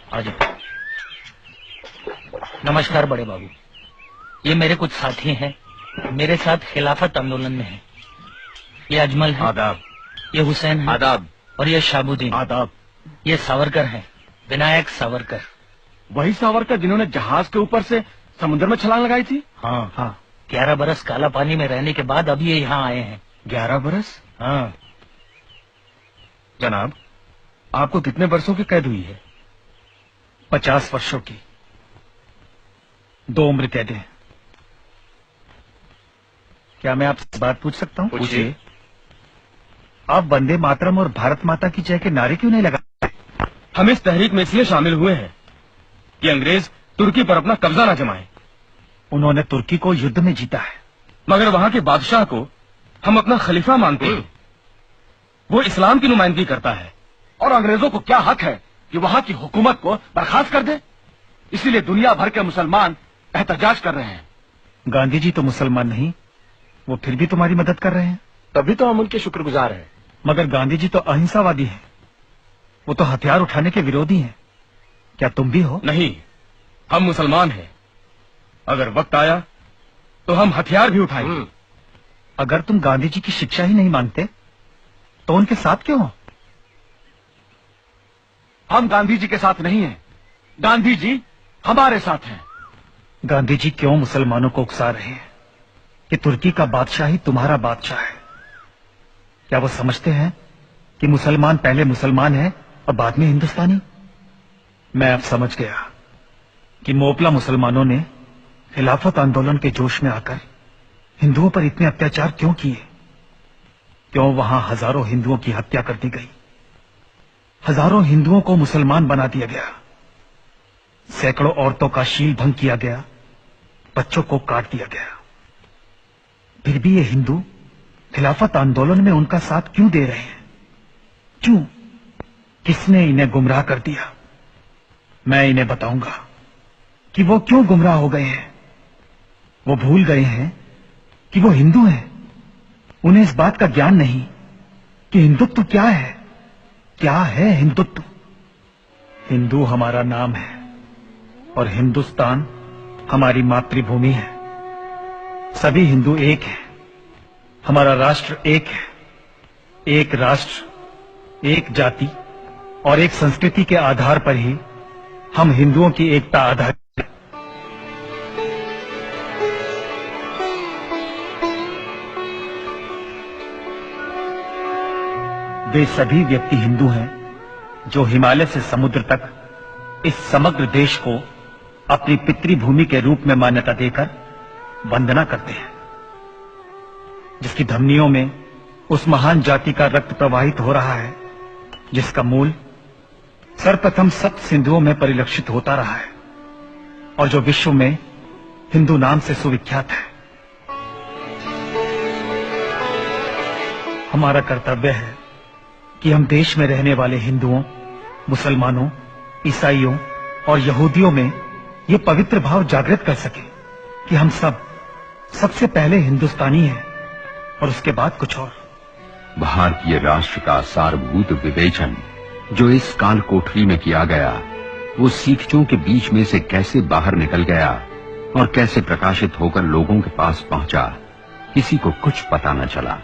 आ जाओ। नमस्कार बड़े बाबू, ये मेरे कुछ साथी हैं, मेरे साथ खिलाफत आंदोलन में हैं। ये अजमल है। आदाब। ये हुसैन है। आदाब। और ये शाहबुद्दीन। आदाब। ये सावरकर हैं, विनायक सावरकर। वही सावरकर जिन्होंने जहाज के ऊपर से समुद्र में छलांग लगाई थी? हाँ हाँ। 11 बरस काला पानी में रहने के बाद अब ये यहाँ आए हैं। 11 बरस? हाँ। जनाब, आपको कितने वर्षों की कैद हुई है? 50 वर्षों की। 2 उम्र कैद हैं। क्या मैं आपसे बात पूछ सकता हूँ? पूछिए। आप वंदे मातरम और भारत माता की जय के नारे क्यों नहीं लगाते? हम इस तहरीक में इसलिए शामिल हुए हैं कि अंग्रेज तुर्की पर अपना कब्जा न जमाए। उन्होंने तुर्की को युद्ध में जीता है, मगर वहां के बादशाह को हम अपना खलीफा मानते हैं। वो इस्लाम की नुमाइंदगी करता है और अंग्रेजों को क्या हक है कि वहां की हुकूमत को बर्खास्त कर दे। इसीलिए दुनिया भर के मुसलमान एहतजाज कर रहे हैं। गांधी जी तो मुसलमान नहीं, वो फिर भी तुम्हारी मदद कर रहे हैं। तभी तो हम उनके शुक्रगुजार हैं। मगर गांधी जी तो अहिंसावादी हैं, वो तो हथियार उठाने के विरोधी हैं। क्या तुम भी हो? नहीं, हम मुसलमान हैं। अगर वक्त आया तो हम हथियार भी उठाएंगे। अगर तुम गांधी जी की शिक्षा ही नहीं मानते तो उनके साथ क्यों हो? हम गांधी जी के साथ नहीं हैं, गांधी जी हमारे साथ हैं। गांधी जी क्यों मुसलमानों को उकसा रहे हैं कि तुर्की का बादशाह ही तुम्हारा बादशाह है? क्या वो समझते हैं कि मुसलमान पहले मुसलमान है और बाद में हिंदुस्तानी? मैं अब समझ गया कि मोपला मुसलमानों ने खिलाफत आंदोलन के जोश में आकर हिंदुओं पर इतने अत्याचार क्यों किए। क्यों वहां हजारों हिंदुओं की हत्या कर दी गई, हजारों हिंदुओं को मुसलमान बना दिया गया, सैकड़ों औरतों का शील भंग किया गया, बच्चों को काट दिया गया। फिर भी ये हिंदू खिलाफत आंदोलन में उनका साथ क्यों दे रहे हैं? क्यों? किसने इन्हें गुमराह कर दिया? मैं इन्हें बताऊंगा कि वो क्यों गुमराह हो गए हैं। वो भूल गए हैं कि वो हिंदू हैं। उन्हें इस बात का ज्ञान नहीं कि हिंदुत्व क्या है। क्या है हिंदुत्व? हिंदू हमारा नाम है और हिंदुस्तान हमारी मातृभूमि है। सभी हिंदू एक हैं, हमारा राष्ट्र एक है। एक राष्ट्र, एक जाति और एक संस्कृति के आधार पर ही हम हिंदुओं की एकता आधारित। वे सभी व्यक्ति हिंदू हैं जो हिमालय से समुद्र तक इस समग्र देश को अपनी पितृभूमि के रूप में मान्यता देकर वंदना करते हैं, जिसकी धमनियों में उस महान जाति का रक्त प्रवाहित हो रहा है जिसका मूल सर्वप्रथम सप्त सिंधुओं में परिलक्षित होता रहा है और जो विश्व में हिंदू नाम से सुविख्यात है। हमारा कर्तव्य है कि हम देश में रहने वाले हिंदुओं, मुसलमानों, ईसाइयों और यहूदियों में ये पवित्र भाव जागृत कर सके कि हम सब सबसे पहले हिंदुस्तानी हैं और उसके बाद कुछ और। भारतीय राष्ट्र का सारभूत विवेचन जो इस काल कोठरी में किया गया, वो सीखचों के बीच में से कैसे बाहर निकल गया और कैसे प्रकाशित होकर लोगों के पास पहुंचा, किसी को कुछ पता न चला।